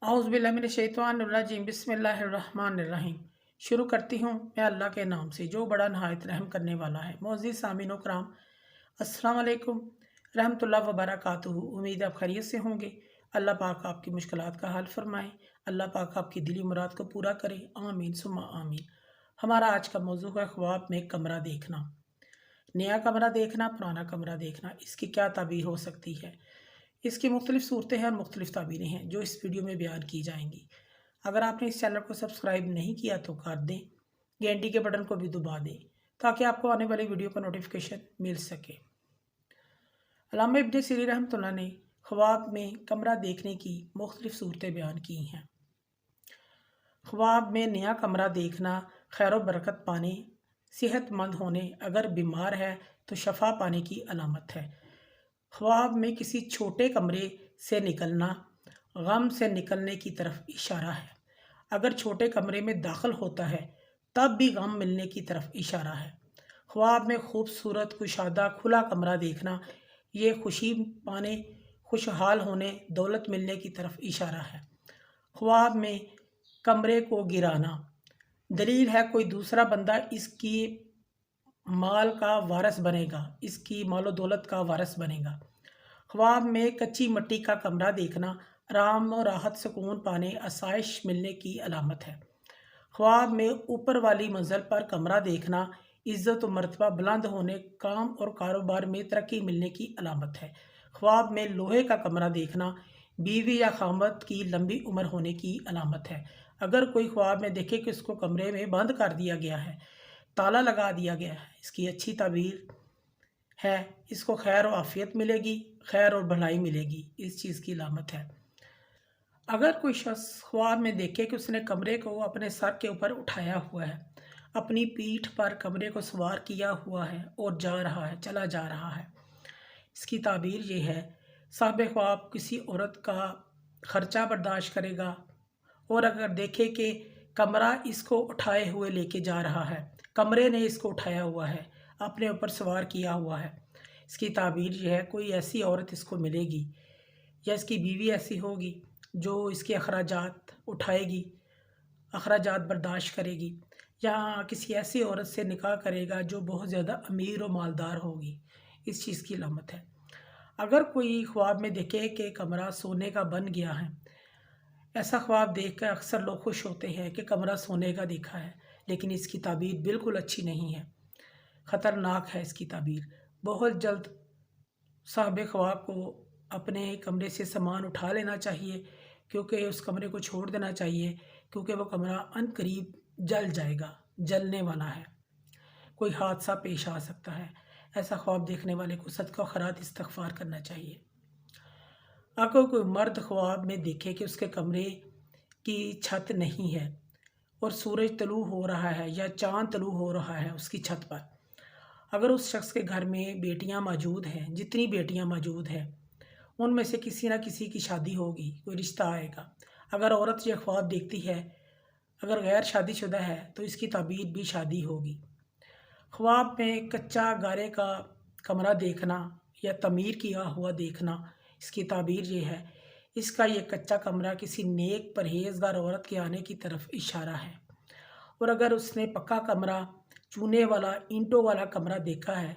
औज़ुबिल्लाहिमिनश्शैतानिर्रजीम बिस्मिल्लाहिर्रहमानिर्रहीम। शुरू करती हूँ मैं अल्लाह के नाम से जो बड़ा नहायत रहम करने वाला है। मोअज़्ज़िज़ सामीन कराम, अस्सलाम वालेकुम रहमतुल्लाहि व बरकातुहू। उम्मीद है आप खैरियत से होंगे। अल्लाह पाक आपकी मुश्किलात का हल फरमाए। अल्लाह पाक आपकी दिली मुराद को पूरा करे। आमीन सुम्मा आमीन। हमारा आज का मौजू है ख्वाब में कमरा देखना। नया कमरा देखना, पुराना कमरा देखना, इसकी क्या ताबीर हो सकती है। इसकी मुख्तलिफ़ सूरतें हैं और मुख्तलिफ़ ताबीरें हैं जो इस वीडियो में बयान की जाएंगी। अगर आपने इस चैनल को सब्सक्राइब नहीं किया तो कर दें, घंटी के बटन को भी दबा दें ताकि आपको आने वाली वीडियो का नोटिफिकेशन मिल सके। अल्लामा इब्न सीरीन रहमतुल्लाह ने ख्वाब में कमरा देखने की मुख्तलिफ़ सूरतें बयान की हैं। ख्वाब में नया कमरा देखना खैर व बरकत पाने, सेहतमंद होने, अगर बीमार है तो शफा पाने की अलामत है। ख्वाब में किसी छोटे कमरे से निकलना गम से निकलने की तरफ इशारा है। अगर छोटे कमरे में दाखिल होता है तब भी गम मिलने की तरफ इशारा है। ख्वाब में खूबसूरत कुशादा खुला कमरा देखना ये खुशी पाने, खुशहाल होने, दौलत मिलने की तरफ इशारा है। ख्वाब में कमरे को गिराना दलील है कोई दूसरा बंदा इसकी माल का वारिस बनेगा, इसकी मालो दौलत का वारिस बनेगा। ख्वाब में कच्ची मिट्टी का कमरा देखना आराम और राहत सुकून पाने, आसाइश मिलने की अलामत है। ख्वाब में ऊपर वाली मंजिल पर कमरा देखना इज़्ज़त और मर्तबा बुलंद होने, काम और कारोबार में तरक्की मिलने की अलामत है। ख्वाब में लोहे का कमरा देखना बीवी या खामद की लंबी उम्र होने की अलामत है। अगर कोई ख्वाब में देखे कि उसको कमरे में बंद कर दिया गया है, ताला लगा दिया गया है, इसकी अच्छी ताबीर है, इसको खैर और आफियत मिलेगी, खैर और भलाई मिलेगी, इस चीज़ की अलामत है। अगर कोई शख्स ख्वाब में देखे कि उसने कमरे को अपने सर के ऊपर उठाया हुआ है, अपनी पीठ पर कमरे को सवार किया हुआ है और जा रहा है, चला जा रहा है, इसकी ताबीर ये है साहिब ख्वाब किसी औरत का ख़र्चा बर्दाश्त करेगा। और अगर देखे कि कमरा इसको उठाए हुए लेके जा रहा है, कमरे ने इसको उठाया हुआ है, अपने ऊपर सवार किया हुआ है, इसकी ताबीर यह है कोई ऐसी औरत इसको मिलेगी या इसकी बीवी ऐसी होगी जो इसके अखराजात उठाएगी, अखराजात बर्दाश्त करेगी, या किसी ऐसी औरत से निकाह करेगा जो बहुत ज़्यादा अमीर और मालदार होगी, इस चीज़ की अलामत है। अगर कोई ख्वाब में देखे कि कमरा सोने का बन गया है, ऐसा ख्वाब देखकर अक्सर लोग खुश होते हैं कि कमरा सोने का देखा है, लेकिन इसकी ताबीर बिल्कुल अच्छी नहीं है, ख़तरनाक है इसकी ताबीर। बहुत जल्द साहिब ख्वाब को अपने कमरे से सामान उठा लेना चाहिए, क्योंकि उस कमरे को छोड़ देना चाहिए, क्योंकि वो कमरा अनकरीब जल जाएगा, जलने वाला है, कोई हादसा पेश आ सकता है। ऐसा ख्वाब देखने वाले को सदका खैरात इस्तिग़फ़ार करना चाहिए। अगर कोई मर्द ख्वाब में देखे कि उसके कमरे की छत नहीं है और सूरज तलू हो रहा है या चाँद तलू हो रहा है उसकी छत पर, अगर उस शख्स के घर में बेटियां मौजूद हैं, जितनी बेटियां मौजूद हैं उनमें से किसी न किसी की शादी होगी, कोई रिश्ता आएगा। अगर औरत ये ख्वाब देखती है, अगर गैर शादीशुदा है तो इसकी ताबीर भी शादी होगी। ख्वाब में कच्चा गारे का कमरा देखना या तमीर किया हुआ देखना, इसकी ताबीर ये है इसका ये कच्चा कमरा किसी नेक परहेजगार औरत के आने की तरफ इशारा है। और अगर उसने पक्का कमरा, चूने वाला, ईंटों वाला कमरा देखा है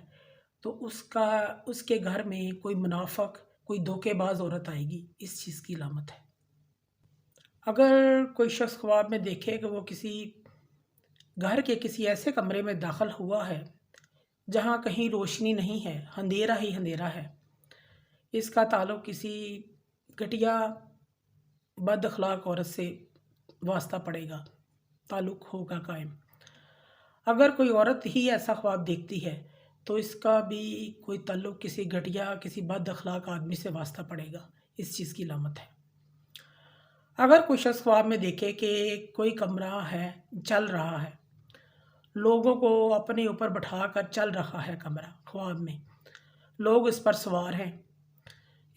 तो उसके घर में कोई मुनाफिक, कोई धोखेबाज औरत आएगी, इस चीज़ की अलामत है। अगर कोई शख्स ख्वाब में देखे कि वो किसी घर के किसी ऐसे कमरे में दाखिल हुआ है जहाँ कहीं रोशनी नहीं है, अंधेरा ही अंधेरा है, इसका ताल्लुक़ किसी घटिया बद अखलाक औरत से वास्ता पड़ेगा, ताल्लुक़ होगा कायम। अगर कोई औरत ही ऐसा ख्वाब देखती है तो इसका भी कोई ताल्लुक़ किसी घटिया, किसी बद अखलाक आदमी से वास्ता पड़ेगा, इस चीज़ की अलामत है। अगर कोई शख्स ख्वाब में देखे कि कोई कमरा है, चल रहा है, लोगों को अपने ऊपर बैठाकर चल रहा है कमरा, ख्वाब में लोग इस पर सवार हैं,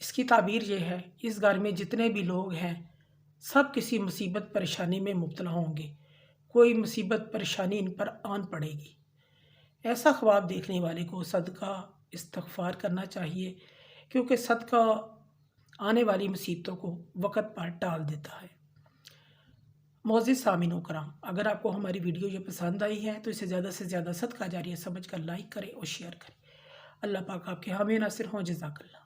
इसकी ताबीर ये है इस घर में जितने भी लोग हैं सब किसी मुसीबत परेशानी में मुब्तला होंगे, कोई मुसीबत परेशानी इन पर आन पड़ेगी। ऐसा ख्वाब देखने वाले को सदका इस्तिग़फ़ार करना चाहिए, क्योंकि सदका آنے والی مصیبتوں کو وقت پر ٹال دیتا ہے۔ معزز سامعین و کرام، اگر آپ کو ہماری ویڈیو یہ پسند آئی ہے تو اسے زیادہ سے زیادہ صدقہ جاریہ سمجھ کر لائک کریں اور شیئر کریں۔ اللہ پاک آپ کے حامی ناصر ہوں۔ جزاک اللہ۔